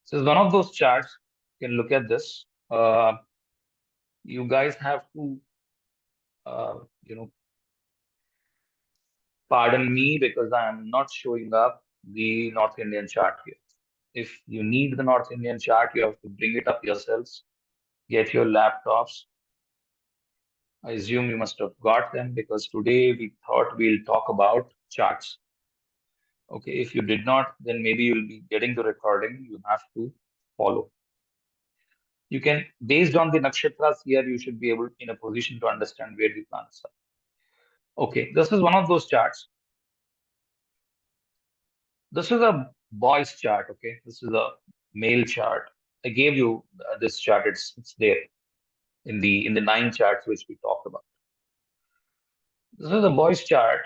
So it's one of those charts. You can look at this. You guys have to, uh, you know, pardon me because I am not showing up the North Indian chart here. If you need the North Indian chart, you have to bring it up yourselves. Get your laptops. I assume you must have got them because today we thought we'll talk about charts. Okay, if you did not, then maybe you'll be getting the recording. You have to follow. You can, based on the nakshatras here, you should be able in a position to understand where the planets are. Okay, this is one of those charts. This is a boy's chart. Okay, this is a male chart. I gave you this chart. It's there in the 9 charts which we talked about. This is a boy's chart.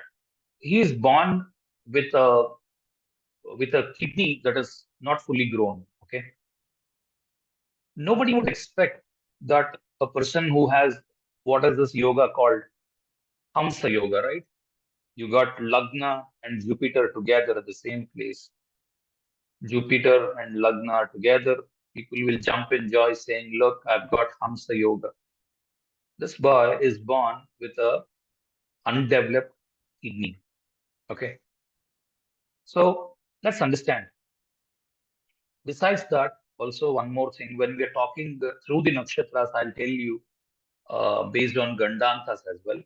He is born with a kidney that is not fully grown. Okay, nobody would expect that a person who has what is this yoga called Hamsa yoga, right? You got Lagna and Jupiter together at the same place. Jupiter and Lagna are together. People will jump in joy saying, look, I've got Hamsa yoga. This boy is born with a undeveloped kidney. Okay. So let's understand. Besides that, also one more thing, when we are talking through the nakshatras, I'll tell you based on gandantas as well.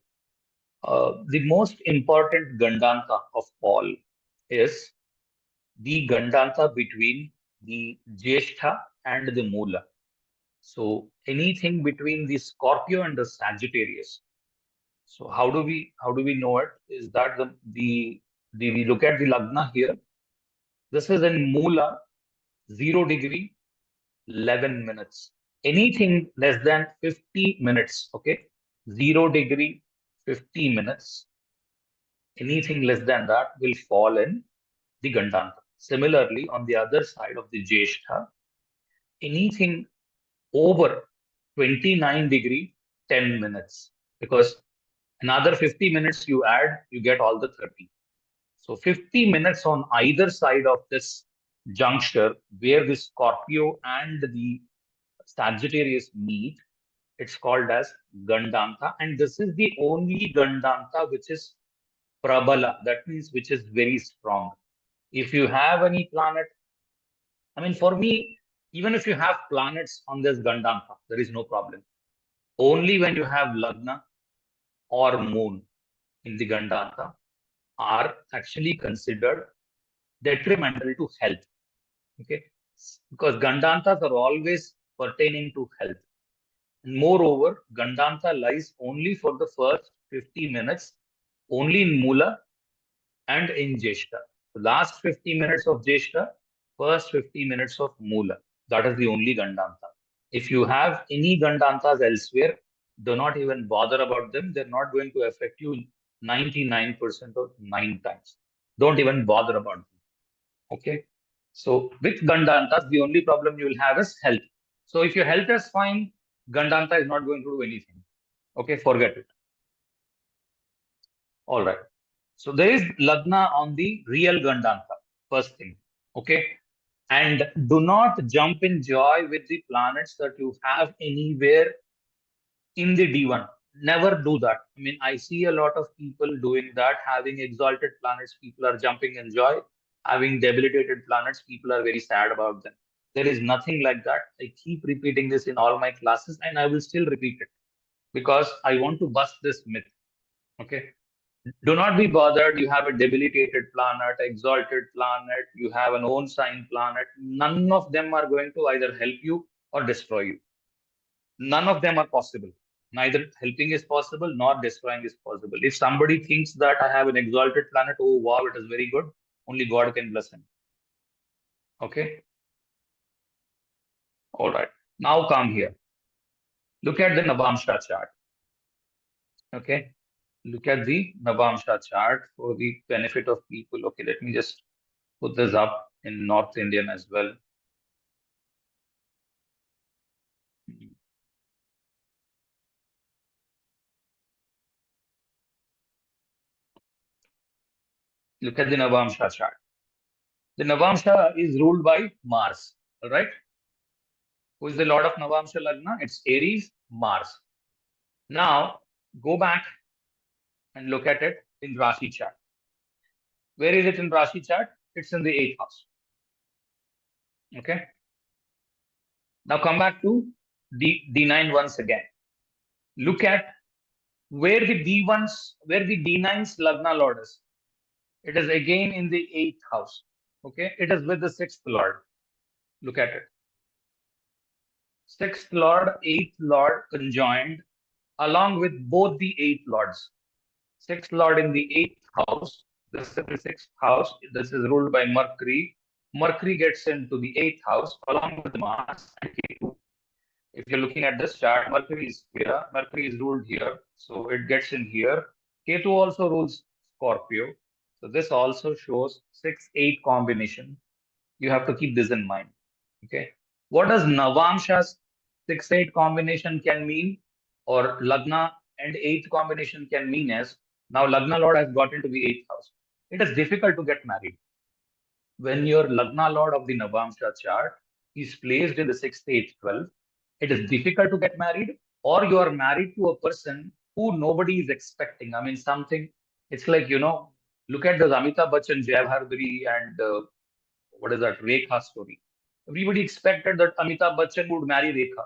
The most important gandanta of all is the gandanta between the Jyeshtha and the Mula. So anything between the Scorpio and the Sagittarius. So how do we know it? Is that the we look at the Lagna here. This is in Mula, 0 degree, 11 minutes. Anything less than 50 minutes, okay? 0 degree, 50 minutes. Anything less than that will fall in the Gandanta. Similarly, on the other side of the Jyeshtha, anything over 29 degree, 10 minutes. Because another 50 minutes you add, you get all the 30. So 50 minutes on either side of this juncture where the Scorpio and the Sagittarius meet, it's called as Gandanta. And this is the only Gandanta which is Prabala. That means which is very strong. If you have any planet, I mean, for me, even if you have planets on this Gandanta, there is no problem. Only when you have Lagna or Moon in the Gandanta are actually considered detrimental to health. Okay, because Gandantas are always pertaining to health. And moreover, Gandanta lies only for the first 50 minutes, only in Mula and in Jyeshtha. The last 50 minutes of Jyeshtha, first 50 minutes of Mula. That is the only Gandanta. If you have any Gandantas elsewhere, do not even bother about them. They're not going to affect you 99% of 9 times. Don't even bother about them. Okay. So with Gandantas, the only problem you will have is health. So if your health is fine, Gandanta is not going to do anything. Okay, forget it. All right. So there is Lagna on the real Gandanta, first thing. Okay. And do not jump in joy with the planets that you have anywhere in the D1. Never do that. I mean, I see a lot of people doing that, having exalted planets, people are jumping in joy. Having debilitated planets, people are very sad about them. There is nothing like that. I keep repeating this in all my classes and I will still repeat it because I want to bust this myth. Okay. Do not be bothered. You have a debilitated planet, exalted planet, you have an own sign planet. None of them are going to either help you or destroy you. None of them are possible. Neither helping is possible nor destroying is possible. If somebody thinks that I have an exalted planet, oh wow, it is very good, only God can bless him. Okay. All right. Now come here. Look at the Navamsha chart. Okay. Look at the Navamsha chart for the benefit of people. Okay. Let me just put this up in North Indian as well. Look at the Navamsha chart. The Navamsha is ruled by Mars. All right. Who is the lord of Navamsha Lagna? It's Aries, Mars. Now go back and look at it in Rashi chart. Where is it in Rashi chart? It's in the 8th house. Okay. Now come back to D9 once again. Look at where the D9's Lagna Lord is. It is again in the 8th house. Okay. It is with the 6th Lord. Look at it. 6th Lord, 8th Lord conjoined along with both the 8 Lords. 6th Lord in the 8th house. This is the 6th house. This is ruled by Mercury. Mercury gets into the 8th house along with Mars and Ketu. If you're looking at this chart, Mercury is here. Mercury is ruled here. So it gets in here. Ketu also rules Scorpio. So this also shows 6-8 combination. You have to keep this in mind. Okay. What does Navamsha's 6-8 combination can mean, or Lagna and 8th combination can mean as now Lagna Lord has got into the 8th house. It is difficult to get married. When your Lagna Lord of the Navamsha chart is placed in the 6th, 8th, 12th, it is difficult to get married, or you are married to a person who nobody is expecting. I mean, something, it's like, look at the Amitabh Bachchan, Jai Bhardari, and what is that, Rekha story. Everybody expected that Amitabh Bachchan would marry Rekha.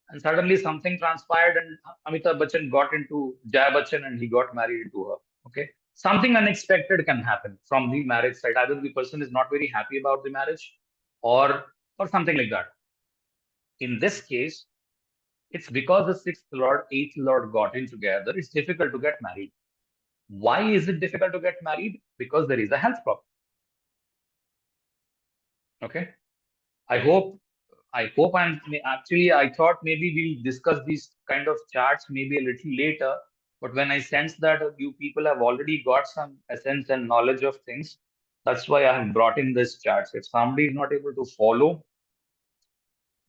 And suddenly something transpired and Amitabh Bachchan got into Jaya Bachchan and he got married to her. Okay. Something unexpected can happen from the marriage side. Either the person is not very happy about the marriage or something like that. In this case, it's because the 6th Lord, 8th Lord got in together, it's difficult to get married. Why is it difficult to get married? Because there is a health problem. Okay. I hope I thought maybe we'll discuss these kind of charts maybe a little later, but when I sense that you people have already got some essence and knowledge of things, that's why I have brought in this charts. If somebody is not able to follow,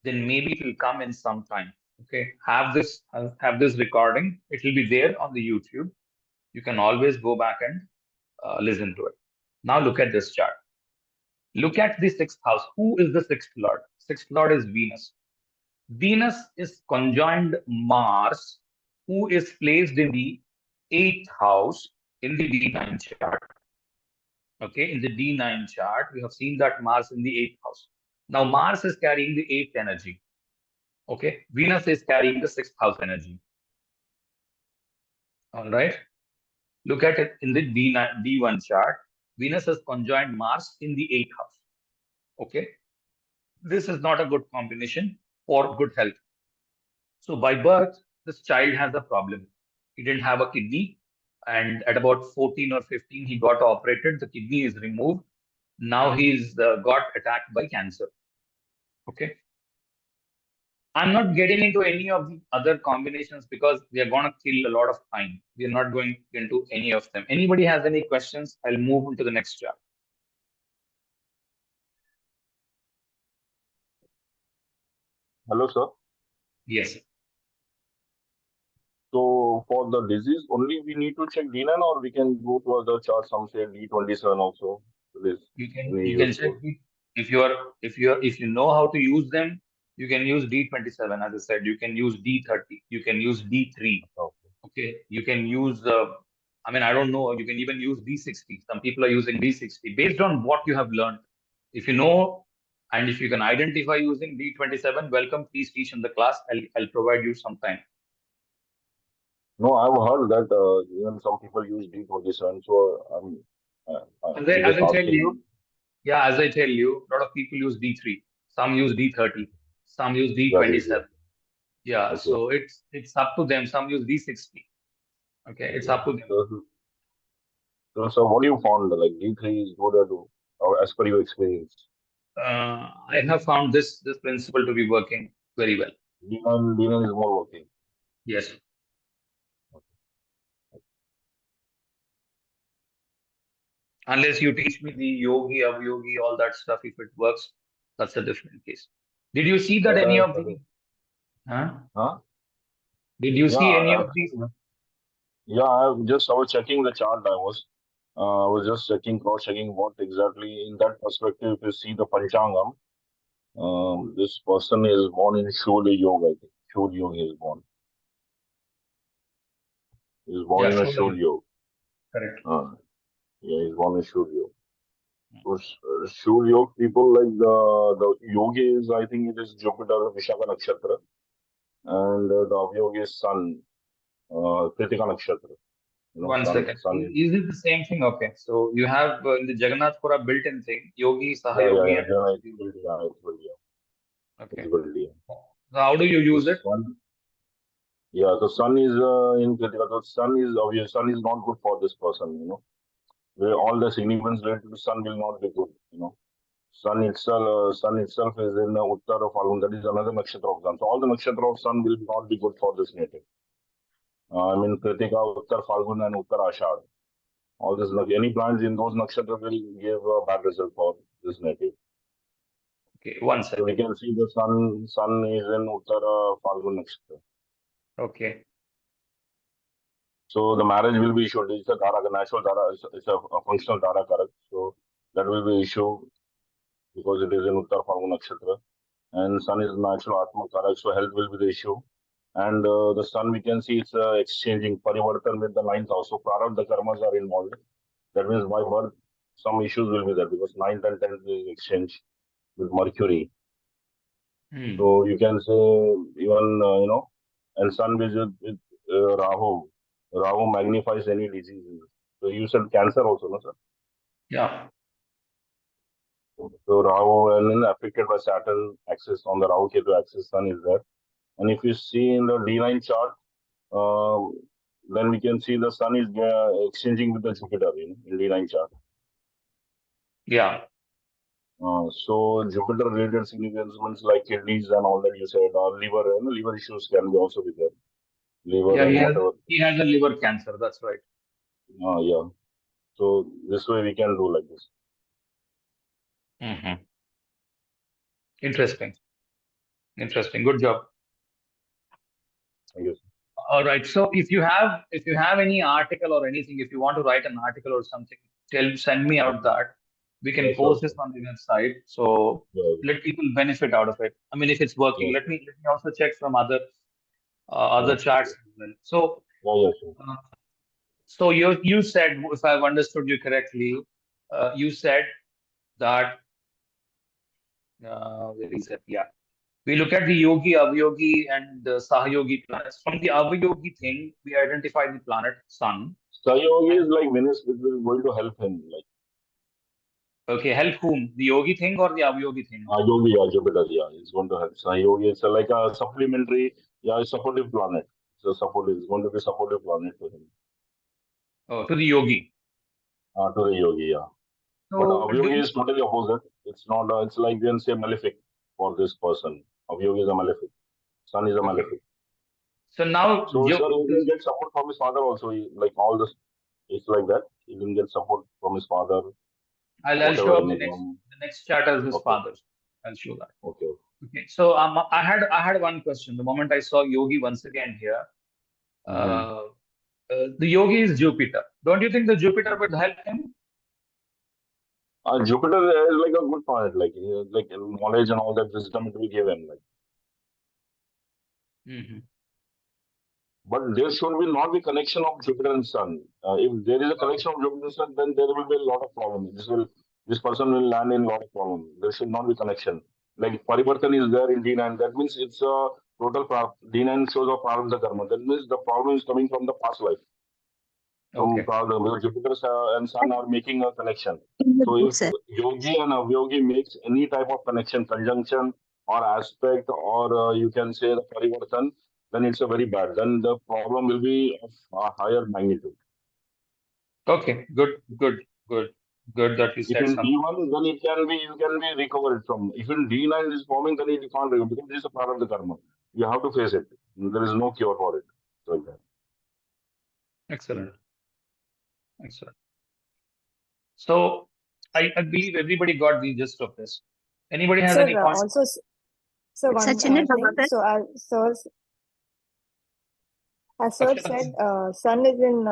then maybe it will come in some time. Okay, have this recording. It will be there on the YouTube. You can always go back and listen to it. Now look at this chart. Look at the 6th house. Who is the 6th Lord? 6th Lord is Venus. Venus is conjoined Mars, who is placed in the 8th house in the D9 chart. Okay, in the D9 chart, we have seen that Mars in the 8th house. Now, Mars is carrying the 8th energy. Okay, Venus is carrying the 6th house energy. All right, look at it in the D1 chart. Venus has conjoined Mars in the 8th house. Okay, this is not a good combination for good health. So by birth, this child has a problem. He didn't have a kidney, and at about 14 or 15, he got operated. The kidney is removed. Now he's got attacked by cancer. Okay. I'm not getting into any of the other combinations because we are going to kill a lot of time. We are not going into any of them. Anybody has any questions? I'll move on to the next chart. Hello, sir. Yes. So for the disease, only we need to check D9 or we can go to other charts, some say D27 also. This very You can check useful. if you know how to use them, you can use D27. As I said, you can use D30, you can use D3. Okay. Okay, you can use I mean, I don't know, you can even use D60. Some people are using D60 based on what you have learned. If you know and if you can identify using D27, welcome, please teach in the class. I'll provide you some time. No, I've heard that even some people use D27. So I'm As just I tell you, asking. yeah, as I tell you, a lot of people use D3, some use D30, some use Yes, yes, yes. D27. Yeah, Okay. so it's up to them. Some use D60. Okay, it's Okay. up to them. So what do you found? Like D3 is good or as per your experience? I have found this principle to be working very well. D9 is more working. Yes, unless you teach me the yogi, a-yogi, all that stuff. If it works, that's a different case. Did you see that That any I of studied. the? Huh? Huh? Did you see any Yeah, of these? actually. Yeah, I was checking the chart. I was just checking, cross checking what exactly in that perspective. If you see the Panchangam, This person is born in Shulya Yoga, I think. Shulya Yoga is born. He is born in a Shulya. Shulya. Correct. Yeah, he's born in Shulya. So, Shulya people like the yogis, I think it is Jupiter, Vishaka Nakshatra, and the avyogi is Sun, Kritika Nakshatra. One Sun second. is. Is it the same thing? Okay. So you have in the Jagannath Pura built-in thing, yogi, Yeah, sahayogi, and yeah, it's built, yeah, it's built, yeah. okay. It's built, yeah. So how do you use it? Sun, yeah, the Sun is in Kritika. The Sun is obvious. Sun is not good for this person. Where all the significance related to Sun will not be good. Sun itself is in Uttara Falgun. That is another nakshatra of Sun. So all the nakshatra of Sun will not be good for this native. I mean, Kritika, Uttar Falgun, and Uttar Ashad. All this, any plants in those nakshatra will give a bad result for this native. Okay, one So we second. can see the Sun is in Uttara Falgun nakshatra. Okay. So the marriage will be issued. It's a Dara, natural Dara. It's a functional Dara Karak. So that will be issued because it is in Uttar Falgun nakshatra. And Sun is natural Atma Karak, so health will be the issue. And the Sun, we can see it's exchanging Parivartan with the ninth house. So Prarabdha karmas are involved. That means by birth, some issues will be there because ninth and 10th is exchange with Mercury. So you can say even, and Sun with Rahu. Rahu magnifies any diseases. So you said cancer also, no, sir? Yeah. So Rahu and then affected by Saturn axis on the Rahu Ketu axis, Sun is there. And if you see in the D9 chart, then we can see the Sun is exchanging with the Jupiter in D9 chart. Yeah. So Jupiter related significance like kidneys and all that you said, or liver issues can be also be there. Liver Yeah, and whatever. he has a liver cancer. That's right. Yeah. So this way we can do like this. Mm-hmm. Interesting. Good job. Thank you. All right. So if you have any article or anything, if you want to write an article or something, send me out that. We can Yeah, post sure. this on the website. So Yeah, let people benefit out of it. I mean, if it's working, yeah, let me also check from other yeah, charts as well. So yeah, sure. so you said, if I've understood you correctly, you said that where is it? Yeah. We look at the yogi, avyogi, and sahayogi planets. From the avyogi thing, we identify the planet Sun. Sayogi And is like Venus, which is going to help him. Like okay, help whom? The yogi thing or the avyogi thing? Yogi, yeah, Jupiter, yeah, it's going to help. Sayogi is like a supplementary, yeah, supportive planet. It's going to be supportive planet to him. Oh, to the yogi. To the yogi, yeah. But So Avyogi is totally opposite. It's not. It's like we can say malefic for this person. Avyogi is a malefic. Sun is a okay. malefic. So now, So sir, he didn't get support from his father also. Like all this, it's like that. He didn't get support from his father. I'll show Whatever up in the next chart as his Okay. father. I'll show that. Okay. Okay. So I had one question. The moment I saw yogi once again here, uh, the yogi is Jupiter. Don't you think the Jupiter would help him? Jupiter is like a good planet. Like knowledge and all that wisdom it will give him. Like. Mm-hmm. But there should be not be connection of Jupiter and Sun. If there is a connection of Jupiter and Sun, then there will be a lot of problems. This person will land in a lot of problems. There should not be connection. Like Parivartan is there in D9, that means it's a total D9 shows a Prarabdha karma. That means the problem is coming from the past life. Some Okay. problem. Jupiter and Sun are making a connection. So if yogi and avyogi makes any type of connection, conjunction or aspect, or you can say the parivartan, then it's a very bad. Then the problem will be of a higher magnitude. Okay. Good that you If said in something. D1, then you can be recovered from. If in D9 is forming, then you can't recover because this is a part of the karma. You have to face it. There is no cure for it. Like that. Excellent. So I believe everybody got the gist of this. Anybody has any points? Also, so one thing. So as sir said, Sun is in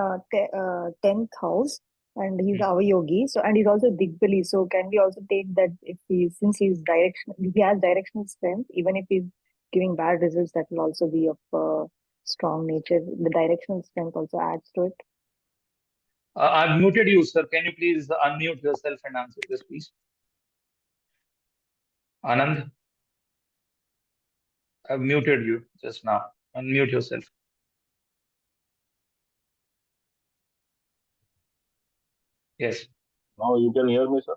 10th house. and he's a-yogi. So, and he's also digbali. So, can we also take that if since he has directional strength, even if he's giving bad results, that will also be of strong nature. The directional strength also adds to it. I've muted you, sir. Can you please unmute yourself and answer this, please? Anand, I've muted you just now. Unmute yourself. Yes. Now you can hear me, sir?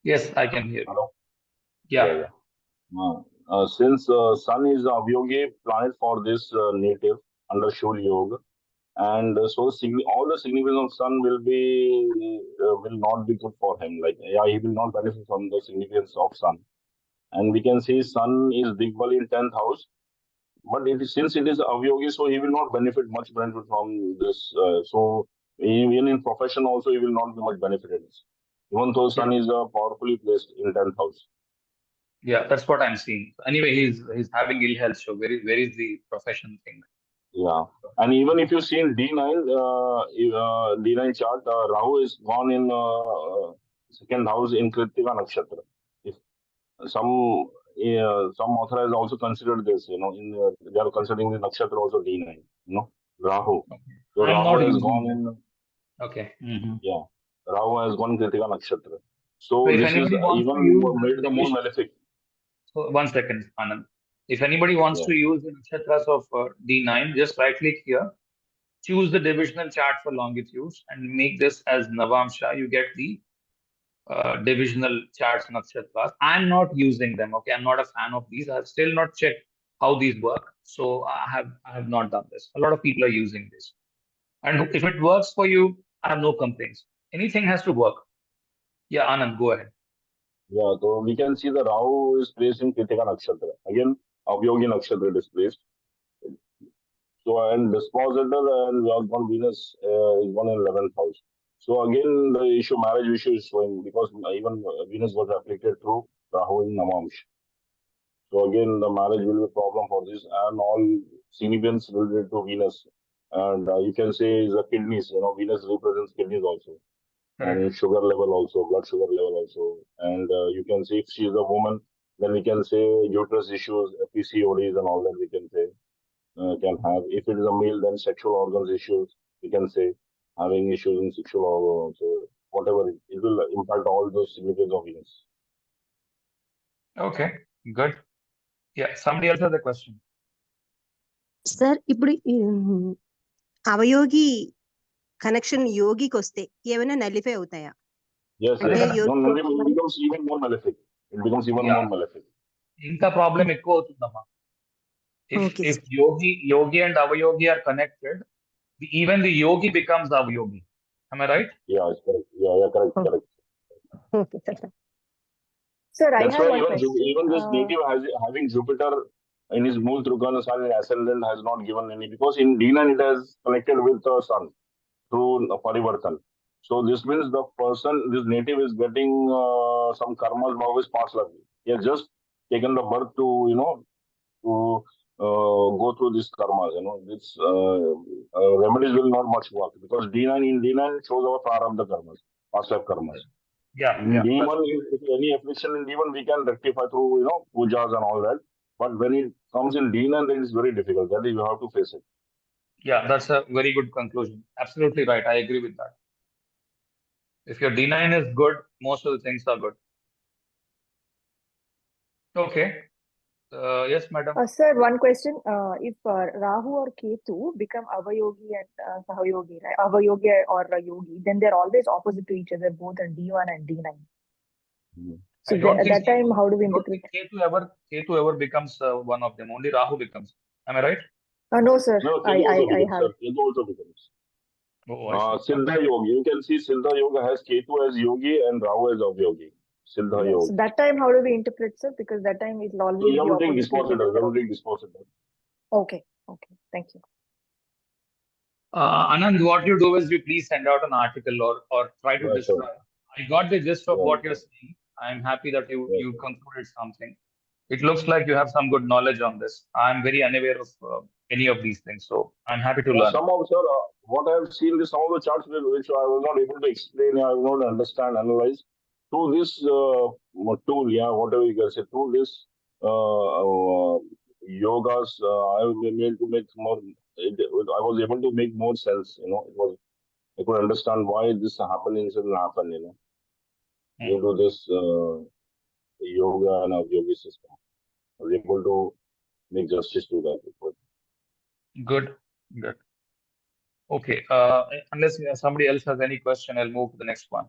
Yes, I can hear you. Hello? Yeah. Since Sun is a Avyogi planet for this native under Shul Yoga, and so all the significance of Sun will not be good for him. Like, yeah, he will not benefit from the significance of Sun. And we can see Sun is Digbal in 10th house, but since it is Avyogi, so he will not benefit from this. So even in profession also, he will not be much benefited. Even though Sun is powerfully placed in 10th house. Yeah, that's what I'm seeing. Anyway, he's having ill health. So where is the profession thing? Yeah, and even if you see in D9 chart, Rahu is gone in second house in Kritika Nakshatra. If some author has also considered this, they are considering the nakshatra also D9, Rahu. Okay. So I'm Rahu not has using gone that. in. Okay. Yeah, Rahu has gone in Kritika Nakshatra. So So if this is anybody wants to even use more made the more malefic. So 1 second, Anand. If anybody wants to use the nakshatras of D9, just right click here, choose the divisional chart for longitudes, and make this as Navamsha. You get the divisional charts nakshatras. I'm not using them. Okay, I'm not a fan of these. I've still not checked how these work, so I have not done this. A lot of people are using this, and if it works for you, I have no complaints. Anything has to work. Yeah, Anand, go ahead. Yeah, so we can see the Rahu is placed in Kritika Nakshatra. Again, Avyogi Nakshatra is placed. So, and dispositor and we have one Venus is one in 11th house. So, again, the marriage issue is showing because even Venus was afflicted through Rahu in Navamsha. So, again, the marriage will be a problem for this, and all significance related to Venus. And you can say the kidneys, Venus represents kidneys also. Correct. And sugar level also, blood sugar level also. And you can say if she is a woman, then we can say uterus issues, PCODs, and all that we can say. Can have. If it is a male, then sexual organs issues, we can say, having issues in sexual organs. So whatever, it will impact all those significance of Venus. Okay, good. Yeah, somebody else has a question. Sir ఇప్పుడు అవయోగి connection యోగికి వస్తే ఏమైనా nullify అవుతాయా? Yes, it becomes even more malefic. It becomes even more malefic. ఇంకా problem ఎక్కువ అవుతుందమ్మా. If yogi and avayogi are connected, even the yogi becomes avayogi. Am I right? Yeah, it's correct. Yeah, correct. Okay, sir. Sir, I That's have why one question. even this native having Jupiter in his Mool Trikona Sun in ascendant has not given any, because in D9 it has connected with the Sun through Parivartan. So this means this native is getting some karmas of his past life. He has just taken the birth to, go through these karmas. This remedies will not much work, because D9 shows our prarabdha karmas, past life karmas. Yeah. D1, if any affliction in D1, we can rectify through, pujas and all that. But when it comes in D9, then it's very difficult. That is, you have to face it. Yeah, that's a very good conclusion. Absolutely right. I agree with that. If your D9 is good, most of the things are good. Okay. Yes, madam. Sir, one question. If Rahu or Ketu become avayogi and sahayogi, right? Avayogi or a yogi, then they're always opposite to each other, both in D1 and D9. So at that time, how do we interpret? Ketu ever becomes one of them. Only Rahu becomes. Am I right? No, sir. No, I have. Ketu also becomes. Oh, Siddha Yogi. You can see Siddha Yoga has Ketu as yogi and Rahu as avyogi. Siddha Yogi. So that time, how do we interpret, sir? Because that time it will always be opposite. Dispositor. Okay. Thank you. Anand, what you do is you please send out an article or try to describe. I got the gist of what you're saying. I'm happy that you concluded something. It looks like you have some good knowledge on this. I'm very unaware of any of these things, so I'm happy to learn. Some of, sir, what I have seen is some of the charts which I was not able to explain, I was not understand, analyze. Through this tool, yeah, whatever you can say, through this yogas, I was able to make more. I was able to make more sense. You know, it was I could understand why this happenings will happen. You know, due to this yoga and yogi system, I was able to make justice to that. Good, good. Okay. Unless somebody else has any question, I'll move to the next one.